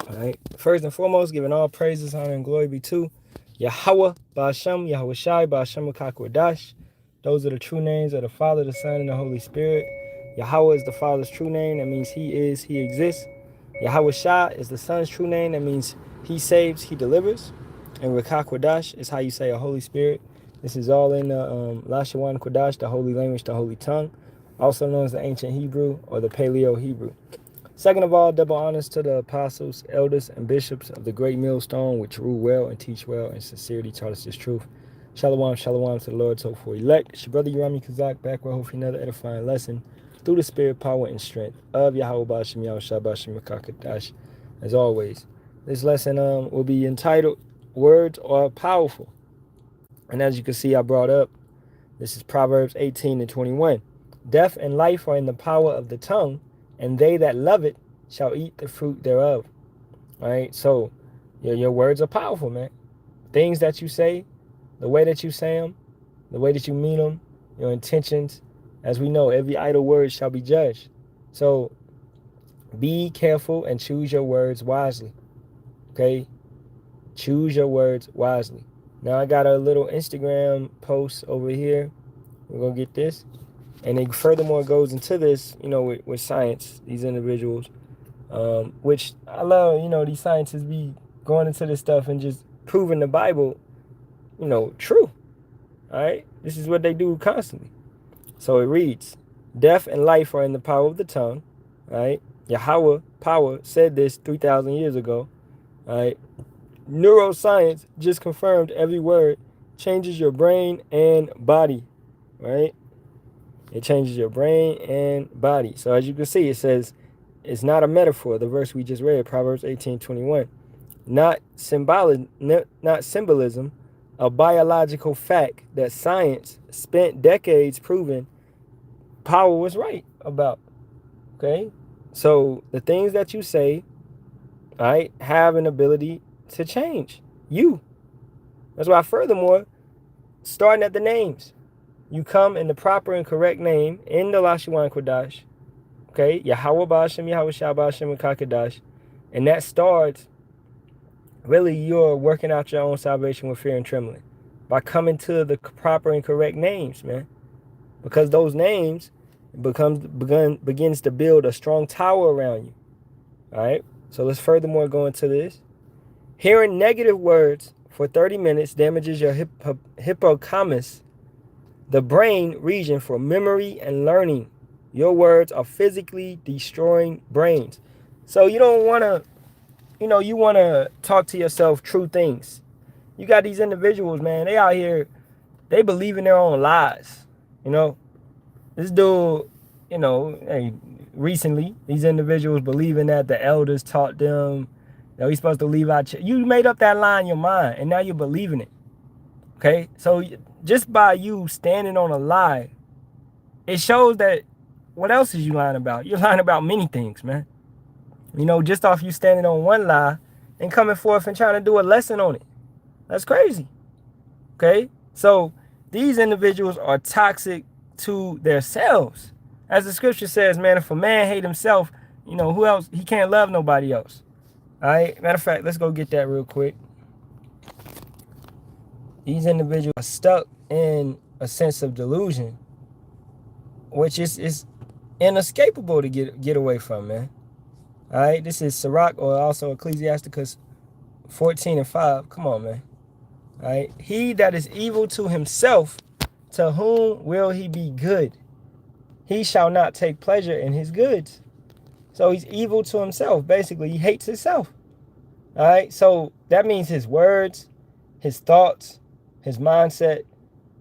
All right. First and foremost, giving all praises, honor, and glory be to Yahawah, Ba'ashem, Yahawashi, Ba'ashem Kakwadash. Those are the true names of the Father, the Son, and the Holy Spirit. Yahawah is the Father's true name. That means He is, He exists. Yahawashi is the Son's true name. That means He saves, He delivers. And Rakakwadash is how you say a Holy Spirit. This is all in the Lashawan Kodash, the holy language, the holy tongue, also known as the ancient Hebrew or the Paleo Hebrew. Second of all, double honors to the apostles, elders, and bishops of the great millstone, which rule well and teach well and sincerity taught us this truth. Shalom, shalom to the Lord's hopeful elect. It's your brother Yerami Kazak, back with hopefully another edifying lesson through the spirit, power, and strength of Yahawah Ba'ashem Yahawashi Ba'ashem Kakadash. As always, this lesson will be entitled Words Are Powerful. And as you can see, I brought up, this is Proverbs 18 and 21. Death and life are in the power of the tongue, and they that love it shall eat the fruit thereof. All right, so your words are powerful, man. Things that you say, the way that you say them, the way that you mean them, your intentions. As we know, every idle word shall be judged. So be careful and choose your words wisely. Okay? Choose your words wisely. Now I got a little Instagram post over here. We're going to get this. And it furthermore goes into this, with science, these individuals, which I love, these scientists be going into this stuff and just proving the Bible, true. All right. This is what they do constantly. So it reads, death and life are in the power of the tongue. All right. Yahawah, power, said this 3,000 years ago. All right. Neuroscience just confirmed every word changes your brain and body. Right. It changes your brain and body. So as you can see, it says it's not a metaphor. The verse we just read, Proverbs 18:21, not symbolism, a biological fact that science spent decades proving power was right about. Okay, so the things that you say, all right, have an ability to change you. That's why, furthermore, starting at the names. You come in the proper and correct name in the Lashawan Kodash. Okay? Yahawah Ba'ashem, Yahawashi Ba'ashem, and Kakadash. And that starts, really, you're working out your own salvation with fear and trembling. By coming to the proper and correct names, man. Because those names begins to build a strong tower around you. Alright? So let's furthermore go into this. Hearing negative words for 30 minutes damages your hippocampus, the brain region for memory and learning. Your words are physically destroying brains. So you don't want to, you want to talk to yourself true things. You got these individuals, man, they out here, they believe in their own lies. This dude, hey, recently, these individuals believing that the elders taught them that we're supposed to leave out. You made up that lie in your mind, and now you're believing it. Okay, so just by you standing on a lie, it shows that what else is you lying about? You're lying about many things, man. Just off you standing on one lie and coming forth and trying to do a lesson on it. That's crazy. Okay, so these individuals are toxic to themselves. As the scripture says, man, if a man hate himself, who else? He can't love nobody else. All right, matter of fact, let's go get that real quick. These individuals are stuck in a sense of delusion, which is inescapable to get away from, man. All right, this is Sirach, or also Ecclesiasticus 14:5. Come on, man. All right, he that is evil to himself, to whom will he be good? He shall not take pleasure in his goods. So he's evil to himself. Basically, he hates himself. All right, so that means his words, his thoughts, his mindset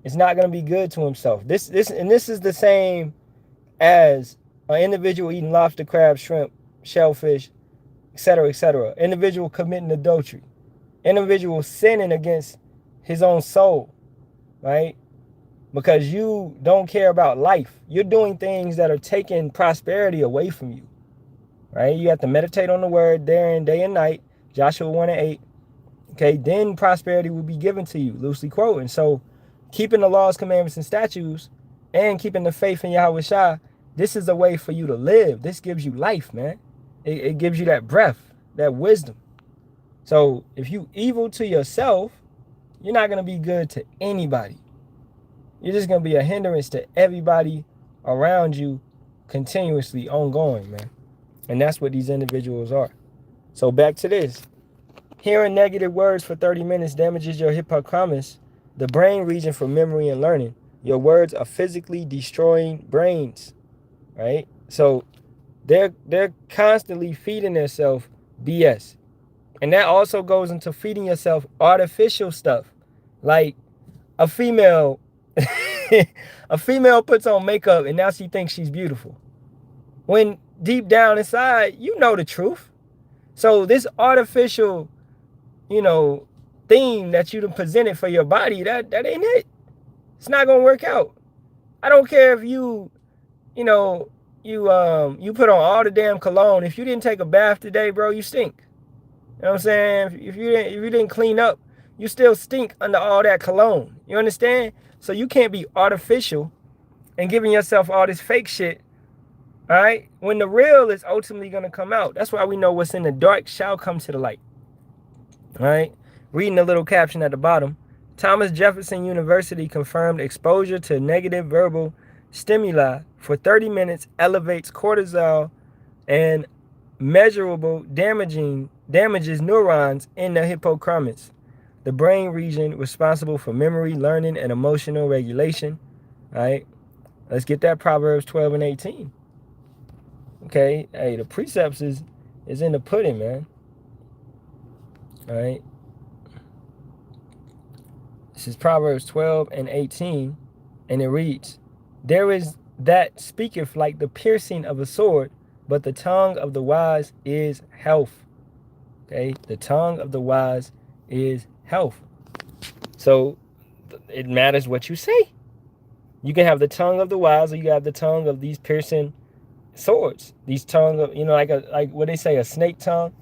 is not going to be good to himself. This is the same as an individual eating lobster, crab, shrimp, shellfish, etc., etc. Individual committing adultery. Individual sinning against his own soul, right? Because you don't care about life. You're doing things that are taking prosperity away from you, right? You have to meditate on the word day and night, Joshua 1:8. Okay, then prosperity will be given to you, loosely quoting. So keeping the laws, commandments, and statutes, and keeping the faith in Yahawashi, this is a way for you to live. This gives you life, man. It gives you that breath. that wisdom. So if you evil to yourself, you're not going to be good to anybody. You're just going to be a hindrance to everybody around you continuously ongoing, man. And that's what these individuals are. So back to this. Hearing negative words for 30 minutes damages your hippocampus, the brain region for memory and learning. Your words are physically destroying brains, right? So they're constantly feeding themselves BS. And that also goes into feeding yourself artificial stuff. Like a female, a female puts on makeup and now she thinks she's beautiful. When deep down inside, you know the truth. So this artificial, theme that you presented for your body, that ain't it. It's not gonna work out. I don't care if you put on all the damn cologne. If you didn't take a bath today, bro, you stink. You know what I'm saying? If you didn't clean up, you still stink under all that cologne. You understand? So you can't be artificial and giving yourself all this fake shit, all right? When the real is ultimately going to come out. That's why we know what's in the dark shall come to the light, all right? Reading the little caption at the bottom. Thomas Jefferson University confirmed exposure to negative verbal stimuli for 30 minutes elevates cortisol and measurable damages neurons in the hippocampus, the brain region responsible for memory, learning, and emotional regulation. All right, let's get that Proverbs 12 and 18. Okay, hey, the precepts is in the pudding, man. All right, this is Proverbs 12 and 18, and it reads, "There is that speaketh like the piercing of a sword, but the tongue of the wise is health." Okay, the tongue of the wise is health. So it matters what you say. You can have the tongue of the wise, or you have the tongue of these piercing swords. These tongue of, like what they say, a snake tongue.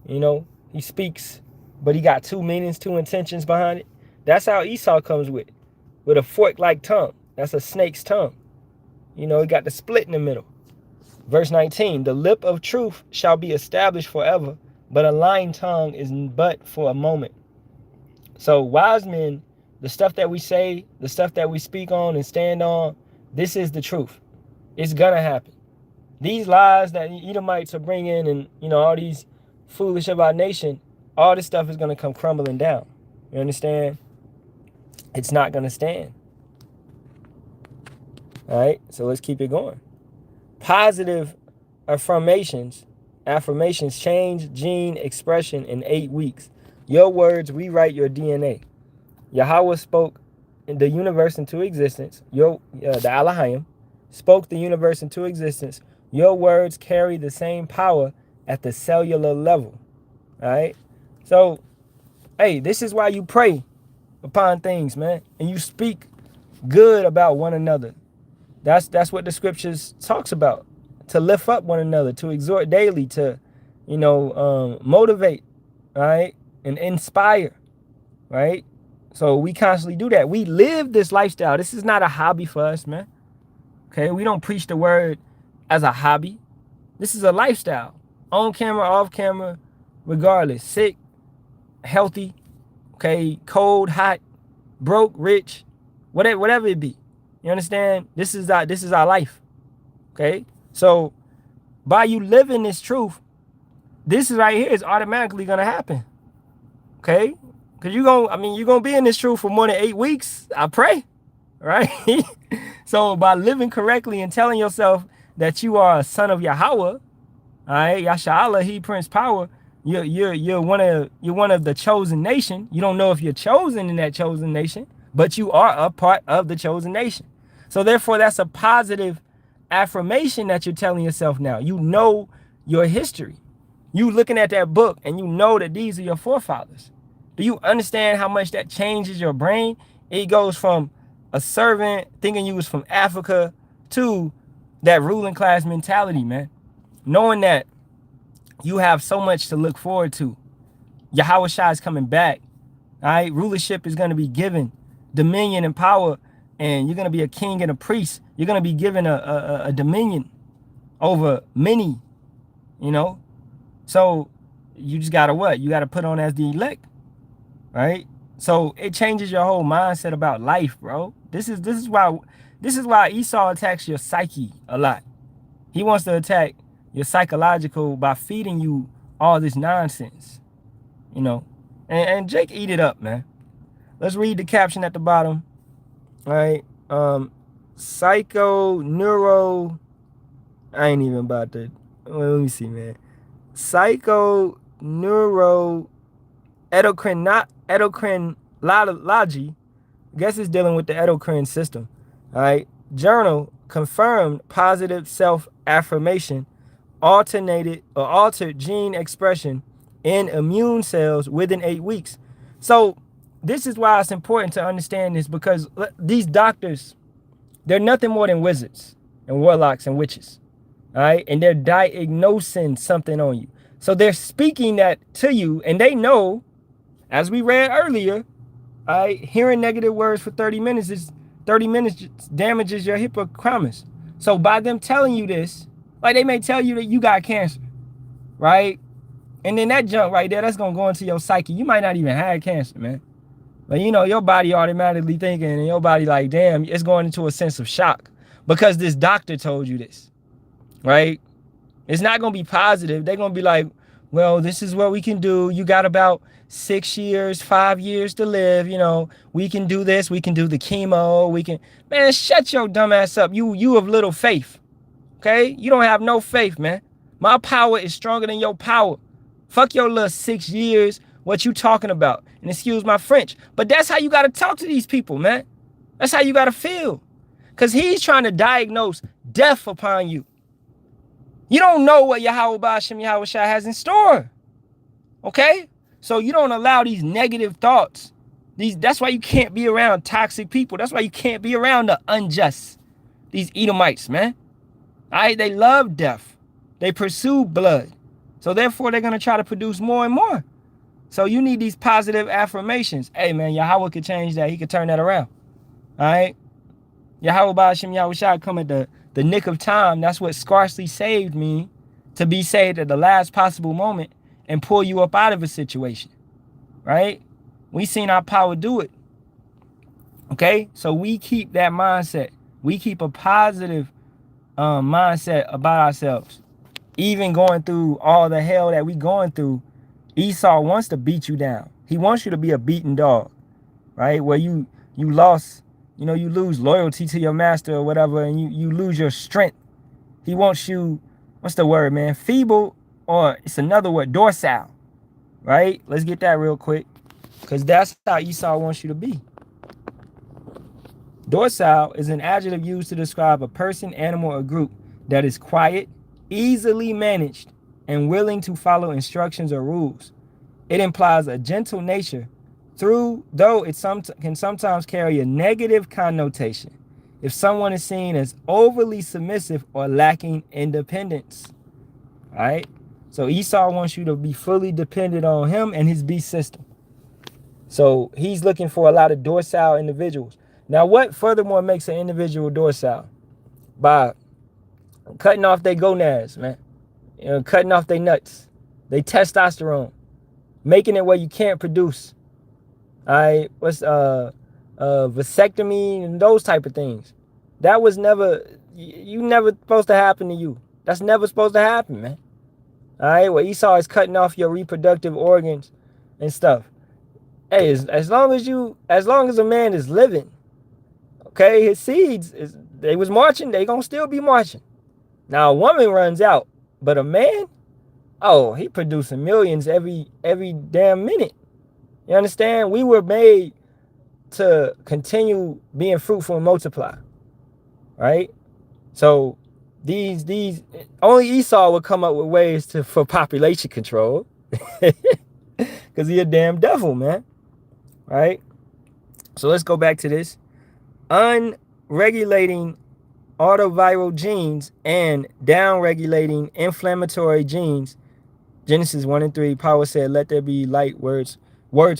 He speaks, but he got two meanings, two intentions behind it. That's how Esau comes with a fork-like tongue. That's a snake's tongue. He got the split in the middle. Verse 19, the lip of truth shall be established forever, but a lying tongue is but for a moment. So wise men, the stuff that we say, the stuff that we speak on and stand on, this is the truth. It's gonna happen. These lies that Edomites are bringing and, all these foolish of our nation, all this stuff is gonna come crumbling down. You understand? It's not gonna stand. All right, so let's keep it going. Positive affirmations change gene expression in 8 weeks. Your words rewrite your DNA. Yahawah spoke the universe into existence. The Halalyam spoke the universe into existence. Your words carry the same power at the cellular level. All right? So, hey, this is why you pray upon things, man. And you speak good about one another. That's what the scriptures talks about. To lift up one another, to exhort daily, to, motivate, right? And inspire, right? So we constantly do that. We live this lifestyle. This is not a hobby for us, man. Okay, we don't preach the word as a hobby. This is a lifestyle. On camera, off camera, regardless. Sick, healthy, okay, cold, hot, broke, rich, whatever it be. You understand? This is our life. Okay? So by you living this truth, this is right here is automatically gonna happen. Okay? Because you're gonna be in this truth for more than 8 weeks, I pray. Right? So by living correctly and telling yourself that you are a son of Yahawah, all right, Yasha, he Prince Power, you're one of the chosen nation. You don't know if you're chosen in that chosen nation, but you are a part of the chosen nation. So therefore, that's a positive affirmation that you're telling yourself now. You know your history. You looking at that book and you know that these are your forefathers. Do you understand how much that changes your brain? It goes from a servant thinking you was from Africa to that ruling class mentality, man. Knowing that you have so much to look forward to. Yahawashi is coming back. All right, rulership is going to be given, dominion and power, and you're going to be a king and a priest. You're going to be given a dominion over many, So you just gotta what? You gotta put on as the elect, right? So it changes your whole mindset about life, bro. This is why Esau attacks your psyche a lot. He wants to attack your psychological by feeding you all this nonsense, you know. And Jake eat it up, man. Let's read the caption at the bottom. All right. Psycho neuro. I ain't even about to. Well, let me see, man. Psycho neuro endocrinology. I guess it's dealing with the endocrine system. All right. Journal confirmed positive self-affirmation altered gene expression in immune cells within 8 weeks. So this is why it's important to understand this, because these doctors, they're nothing more than wizards and warlocks and witches. All right. And they're diagnosing something on you. So they're speaking that to you, and they know, as we read earlier, all right, hearing negative words for 30 minutes damages your hippocampus. So by them telling you this, like they may tell you that you got cancer, right? And then that junk right there, that's gonna go into your psyche. You might not even have cancer, man. But you know, your body automatically thinking, and your body like, damn, it's going into a sense of shock because this doctor told you this, right? It's not gonna be positive. They're gonna be like, well, this is what we can do. You got about 6 years, 5 years to live. You know, we can do this. We can do the chemo. We can, man, shut your dumb ass up. You have little faith. Okay? You don't have no faith, man. My power is stronger than your power. Fuck your little 6 years. What you talking about? And excuse my French, but that's how you got to talk to these people, man. That's how you got to feel. Because he's trying to diagnose death upon you. You don't know what Yahawah Yahawashi has in store. Okay? So you don't allow these negative thoughts. That's why you can't be around toxic people. That's why you can't be around the unjust. These Edomites, man. All right? They love death. They pursue blood. So therefore, they're going to try to produce more and more. So you need these positive affirmations. Hey, man, Yahawah could change that. He could turn that around. All right? Yahawah Yahawashi come at the nick of time. That's what scarcely saved me, to be saved at the last possible moment and pull you up out of a situation. Right? We seen our power do it. Okay? So we keep that mindset. We keep a positive mindset about ourselves. Even going through all the hell that we going through, Esau wants to beat you down. He wants you to be a beaten dog, right? Where you lost, you know, you lose loyalty to your master or whatever, and you lose your strength. He wants you, what's the word, man? Feeble, or it's another word, docile, right? Let's get that real quick, because that's how Esau wants you to be. Docile is an adjective used to describe a person, animal, or group that is quiet, easily managed, and willing to follow instructions or rules. It implies a gentle nature, though it can sometimes carry a negative connotation if someone is seen as overly submissive or lacking independence. All right? So Esau wants you to be fully dependent on him and his beast system. So he's looking for a lot of docile individuals. Now, what furthermore makes an individual docile? By cutting off their gonads, man. You know, cutting off their nuts, they testosterone, making it where you can't produce. All right, what's vasectomy and those type of things. That was never, you never supposed to happen to you. That's never supposed to happen, man. All right, well, Esau is cutting off your reproductive organs and stuff. Hey, as long as a man is living, okay, his seeds they was marching, they gonna still be marching. Now a woman runs out. But a man, oh, he producing millions every damn minute. You understand? We were made to continue being fruitful and multiply. Right? So these only Esau would come up with ways for population control. Because he a damn devil, man. Right? So let's go back to this. Unregulating autoviral genes and down-regulating inflammatory genes. Genesis 1 and 3, power said, let there be light, words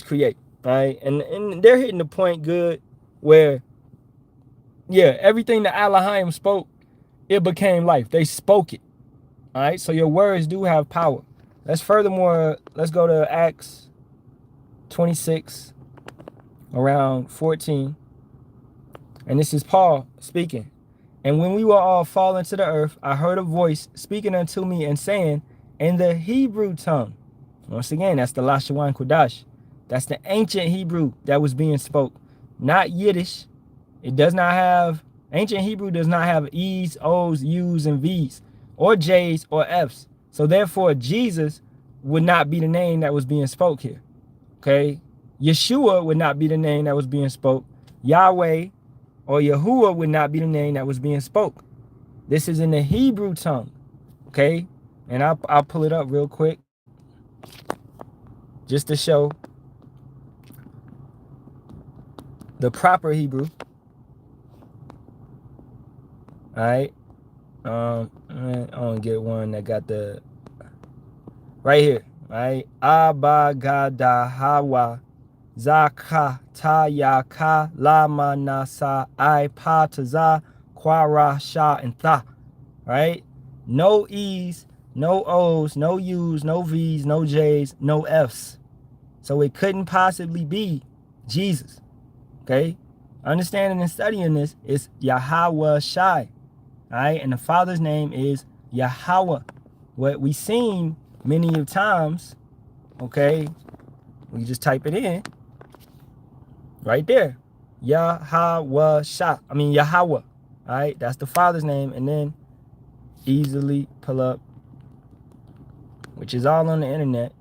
create. All right? And they're hitting the point good where, yeah, everything that Halalyam spoke, it became life. They spoke it. All right? So your words do have power. let's go to Acts 26, around 14. And this is Paul speaking. And when we were all fallen to the earth, I heard a voice speaking unto me and saying, in the Hebrew tongue. Once again, that's the Lashawan Kodash. That's the ancient Hebrew that was being spoke, not Yiddish. It does not have, ancient Hebrew does not have E's, O's, U's, and V's, or J's, or F's. So therefore, Jesus would not be the name that was being spoke here. Okay? Yeshua would not be the name that was being spoke. Yahweh or Yahuwah would not be the name that was being spoke. This is in the Hebrew tongue. Okay? And I'll pull it up real quick, just to show the proper Hebrew. All right. I want to get one that got the right here. Right. Abagadahawa zaka tayaka lama nasa ipataza kwara sha and tha. Right. No E's, no O's, no U's, no V's, no J's, no F's. So it couldn't possibly be Jesus. Okay? Understanding and studying this is Yahawashi. Alright? And the Father's name is Yahawah. What we seen many of times, okay, we just type it in right there. Yahawah. Yahawah. Alright? That's the Father's name. And then easily pull up, which is all on the internet.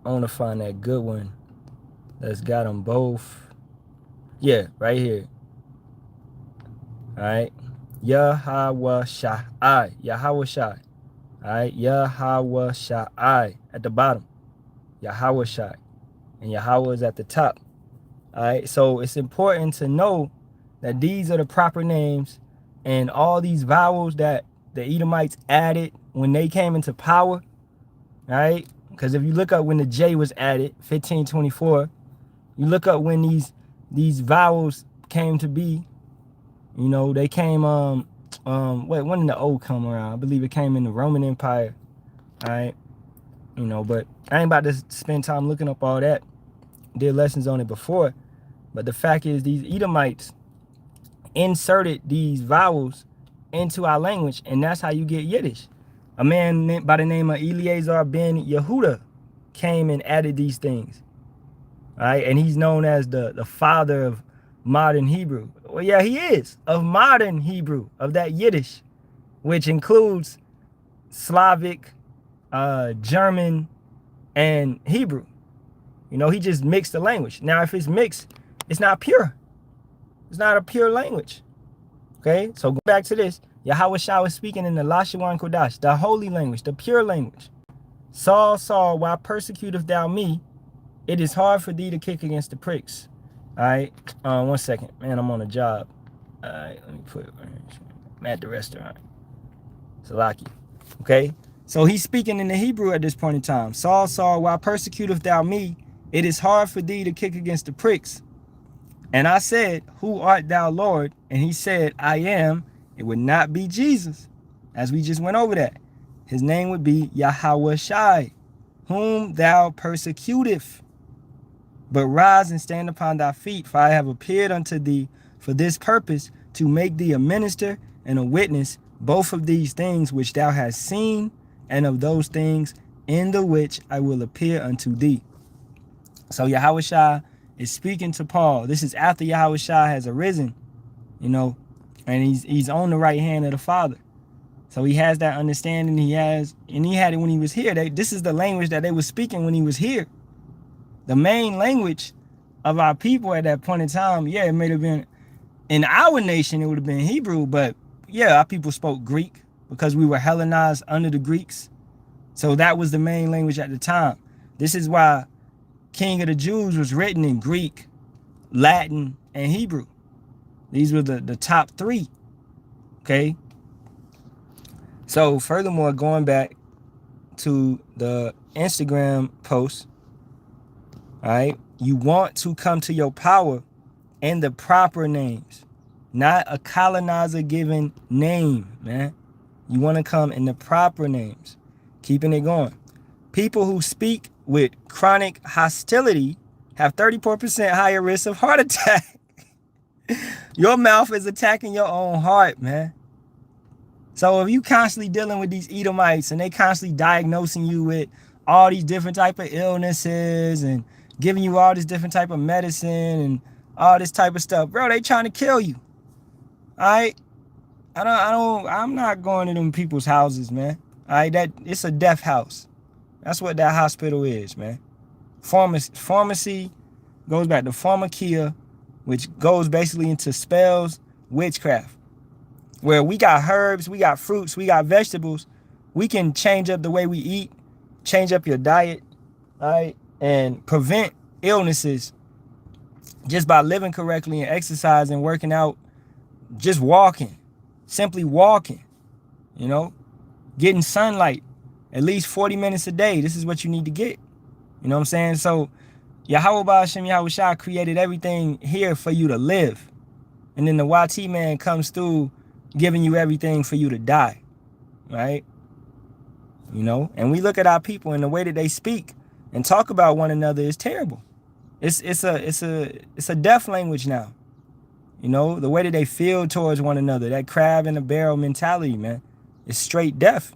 I want to find that good one that's got them both. Yeah, right here. All right. Yahawashi. Yahawashi. All right. Yahawashi at the bottom. Yahawashi. And Yahawah is at the top. All right. So it's important to know that these are the proper names, and all these vowels that the Edomites added when they came into power. All right. Because if you look up when the J was added, 1524, you look up when these vowels came to be, you know, they came, when did the O come around? I believe it came in the Roman Empire, all right? You know, but I ain't about to spend time looking up all that. Did lessons on it before. But the fact is, these Edomites inserted these vowels into our language, and that's how you get Yiddish. A man by the name of Eleazar ben Yehuda came and added these things. All right, and he's known as the father of modern Hebrew. Well, yeah, he is, of modern Hebrew, of that Yiddish, which includes Slavic, German, and Hebrew. You know, he just mixed the language. Now, if it's mixed, it's not pure. It's not a pure language. Okay, so go back to this. Yahawashi was speaking in the Lashawan Kodash, the holy language, the pure language. Saul, Saul, why persecutest thou me? It is hard for thee to kick against the pricks. All right, 1 second. Man, I'm on a job. All right, let me put it right here. I'm at the restaurant. Salaki. Okay, so he's speaking in the Hebrew at this point in time. Saul, Saul, why persecutest thou me? It is hard for thee to kick against the pricks. And I said, who art thou, Lord? And he said, I am. It would not be Jesus, as we just went over that. His name would be Yahawashi, whom thou persecutest. But rise and stand upon thy feet, for I have appeared unto thee for this purpose, to make thee a minister and a witness, both of these things which thou hast seen, and of those things in the which I will appear unto thee. So Yahawashi is speaking to Paul. This is after Yahawashi has arisen, you know, and he's on the right hand of the Father. So he has that understanding. He had it when he was here. This is the language that they were speaking when he was here. The main language of our people at that point in time, yeah, it may have been, in our nation, it would have been Hebrew, but yeah, our people spoke Greek because we were Hellenized under the Greeks. So that was the main language at the time. This is why King of the Jews was written in Greek, Latin, and Hebrew. These were the top three. Okay. So furthermore, going back to the Instagram post, all right, you want to come to your power in the proper names, not a colonizer given name, man. You want to come in the proper names. Keeping it going. People who speak with chronic hostility have 34% higher risk of heart attack. Your mouth is attacking your own heart, man. So if you constantly dealing with these Edomites and they constantly diagnosing you with all these different type of illnesses and giving you all this different type of medicine and all this type of stuff, bro, they trying to kill you. All right? I'm not going to them people's houses, man. All right, it's a death house. That's what that hospital is, man. Pharmacy goes back to pharmakia, which goes basically into spells, witchcraft, where we got herbs, we got fruits, we got vegetables. We can change up the way we eat, change up your diet, all right, and prevent illnesses just by living correctly and exercising, working out, just walking, simply walking, you know, getting sunlight at least 40 minutes a day. This is what you need to get. You know what I'm saying? So Yahawah Ba'ashem Yahawashi created everything here for you to live. And then the YT man comes through giving you everything for you to die. Right? You know, and we look at our people and the way that they speak and talk about one another is terrible. It's a death language now. You know, the way that they feel towards one another, that crab in a barrel mentality, man, it's straight death.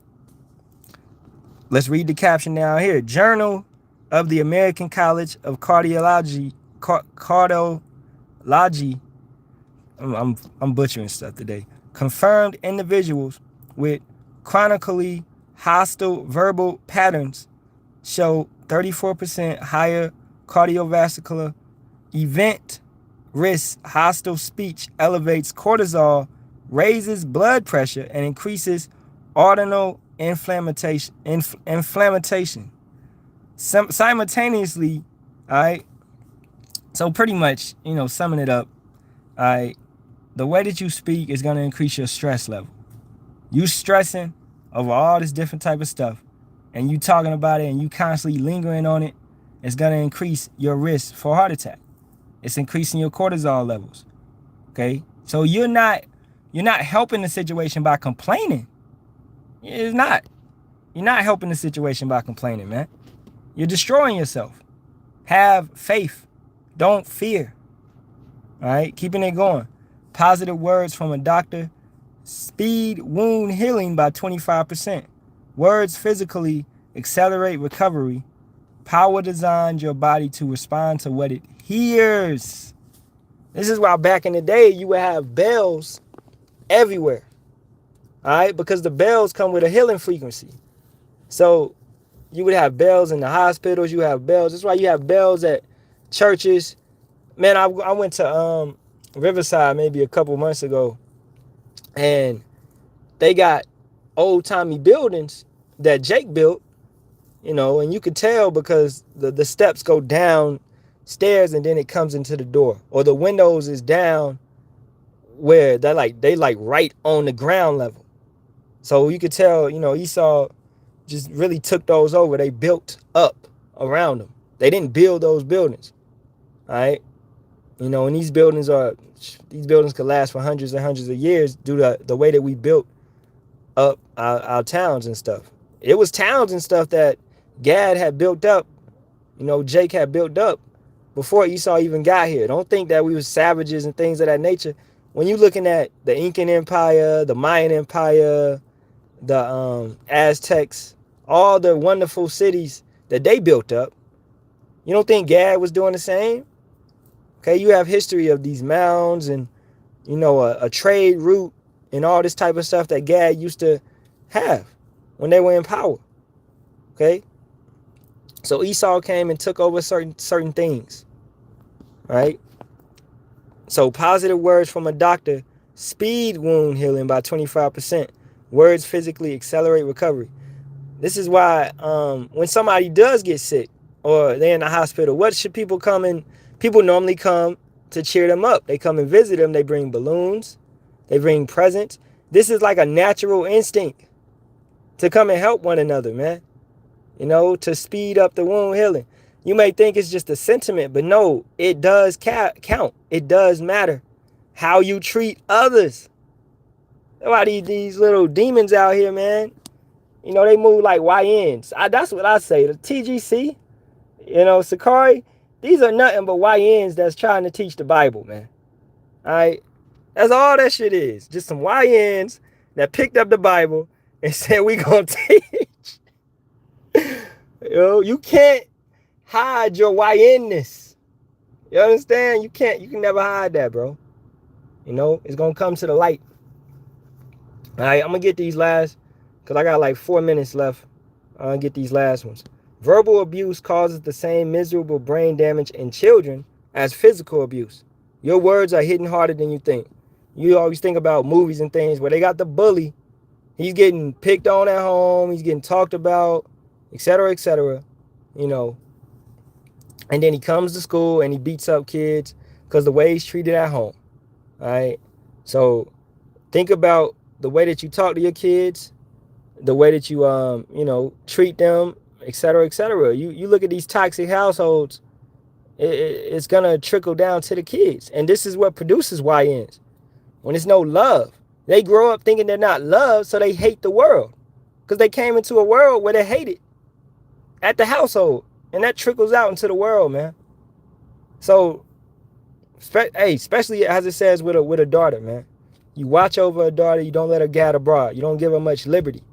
Let's read the caption down here. Journal of the American College of Cardiology. I'm butchering stuff today. Confirmed individuals with chronically hostile verbal patterns show 34% higher cardiovascular event risk. Hostile speech elevates cortisol, raises blood pressure, and increases arterial inflammation. Simultaneously, all right. So pretty much, you know, summing it up, all right. The way that you speak is going to increase your stress level. You stressing over all this different type of stuff, and you talking about it, and you constantly lingering on it, it's going to increase your risk for heart attack. It's increasing your cortisol levels. Okay, so you're not helping the situation by complaining. It's not. You're not helping the situation by complaining, man. You're destroying yourself. Have faith. Don't fear. All right, keeping it going. Positive words from a doctor. Speed wound healing by 25%. Words physically accelerate recovery. Power designs your body to respond to what it hears. This is why back in the day you would have bells everywhere. All right, because the bells come with a healing frequency. So you would have bells in the hospitals. You have bells. That's why you have bells at churches. Man, I went to Riverside maybe a couple months ago, and they got old-timey buildings that Jake built, you know, and you could tell because the steps go downstairs and then it comes into the door, or the windows is down where they right on the ground level. So you could tell, you know, Esau just really took those over. They built up around them. They didn't build those buildings. All right. You know, and these buildings could last for hundreds and hundreds of years due to the way that we built up our towns and stuff. It was towns and stuff that Gad had built up, you know, Jake had built up before Esau even got here. Don't think that we were savages and things of that nature. When you're looking at the Incan Empire, the Mayan Empire, the Aztecs, all the wonderful cities that they built up, you don't think Gad was doing the same? Okay, you have history of these mounds and, you know, a trade route and all this type of stuff that Gad used to have when they were in power. Okay, so Esau came and took over certain things, right? So positive words from a doctor speed wound healing by 25%. Words physically accelerate recovery. This is why when somebody does get sick or they're in the hospital, what should people come in? People normally come to cheer them up. They come and visit them. They bring balloons. They bring presents. This is like a natural instinct to come and help one another, man. You know, to speed up the wound healing. You may think it's just a sentiment, but no, it does count. It does matter how you treat others. Why these little demons out here, man? You know, they move like YNs. That's what I say. The TGC, you know, Sakari, these are nothing but YNs that's trying to teach the Bible, man. All right? That's all that shit is. Just some YNs that picked up the Bible and said, we gonna teach. You know, you can't hide your YN-ness. You understand? You can never hide that, bro. You know, it's gonna come to the light. All right, I'm gonna get these last, because I got like 4 minutes left. I'm gonna get these last ones. Verbal abuse causes the same miserable brain damage in children as physical abuse. Your words are hitting harder than you think. You always think about movies and things where they got the bully. He's getting picked on at home. He's getting talked about, etc., etc. You know, and then he comes to school and he beats up kids because the way he's treated at home. All right. So think about the way that you talk to your kids, the way that you you know, treat them, etc., etc. You look at these toxic households, it's gonna trickle down to the kids, and this is what produces YNs. When there's no love, they grow up thinking they're not loved, so they hate the world because they came into a world where they hate it at the household, and that trickles out into the world, man. So, hey, especially as it says with a daughter, man. You watch over a daughter. You don't let her gad abroad. You don't give her much liberty.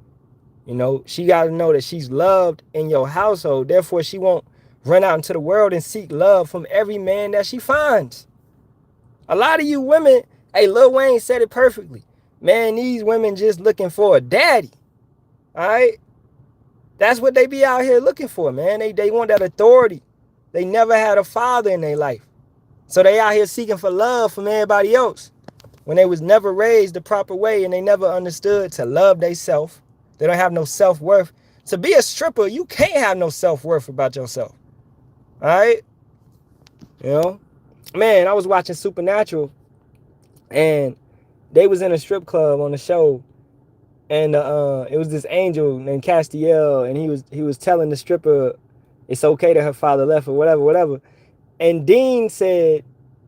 You know, she got to know that she's loved in your household. Therefore, she won't run out into the world and seek love from every man that she finds. A lot of you women, hey, Lil Wayne said it perfectly. Man, these women just looking for a daddy. All right? That's what they be out here looking for, man. They want that authority. They never had a father in their life. So they out here seeking for love from everybody else when they was never raised the proper way and they never understood to love themselves. They don't have no self-worth. To be a stripper, you can't have no self-worth about yourself. All right? You know? Man, I was watching Supernatural and they was in a strip club on the show, and it was this angel named Castiel, and he was telling the stripper it's okay that her father left or whatever. And Dean said,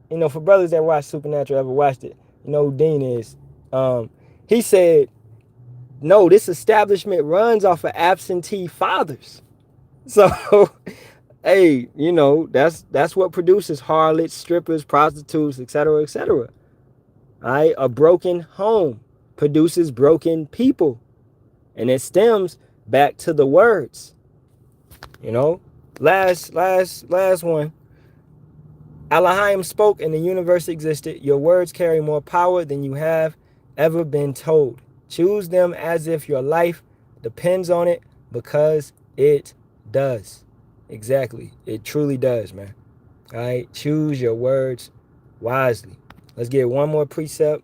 you know, for brothers that watch Supernatural, ever watched it, you know who Dean is. He said, no, this establishment runs off of absentee fathers. So, hey, you know, that's what produces harlots, strippers, prostitutes, etc., etc. All right, a broken home produces broken people, and it stems back to the words. You know, last one. Halalyam spoke and the universe existed. Your words carry more power than you have ever been told. Choose them as if your life depends on it, because it does. Exactly. It truly does, man. All right. Choose your words wisely. Let's get one more precept.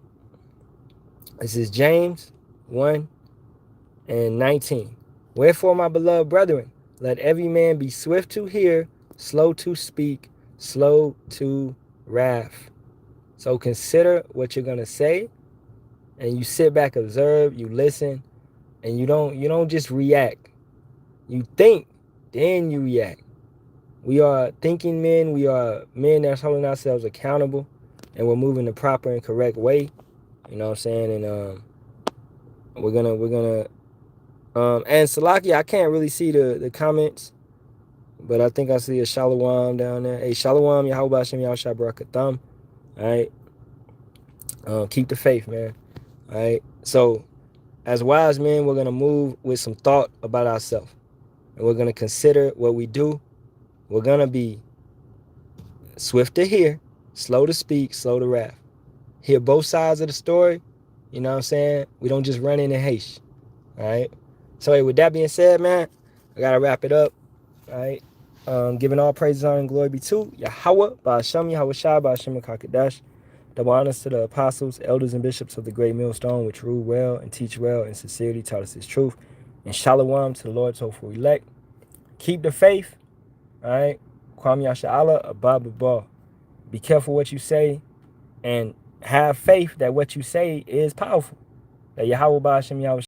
This is James 1:19. Wherefore, my beloved brethren, let every man be swift to hear, slow to speak, slow to wrath. So consider what you're going to say, and you sit back, observe, you listen, and you don't just react. You think, then you react. We are thinking men. We are men that's holding ourselves accountable, and we're moving the proper and correct way. You know what I'm saying? And we're gonna and Salaki, I can't really see the comments, but I think I see a Shalom down there. Hey, Shalom, Yahawashi, Yahawashi, Barak, Ahtham. All right. Keep the faith, man. All right. So, as wise men, we're gonna move with some thought about ourselves, and we're gonna consider what we do. We're gonna be swift to hear, slow to speak, slow to wrath. Hear both sides of the story. You know what I'm saying? We don't just run in haste. All right. So, hey, with that being said, man, I gotta wrap it up. All right. Giving all praises, honor, and glory be to Yahawah, Sham, Yahawashi, Sham, Kakadash. Double honors to the apostles, elders, and bishops of the great millstone, which rule well and teach well in sincerity, taught us his truth. And shalom to the Lord's hopeful elect. Keep the faith. All right. Kwam Yasha'Allah, Abba. Be careful what you say, and have faith that what you say is powerful. That Yahawah, Sham, Yahawashi.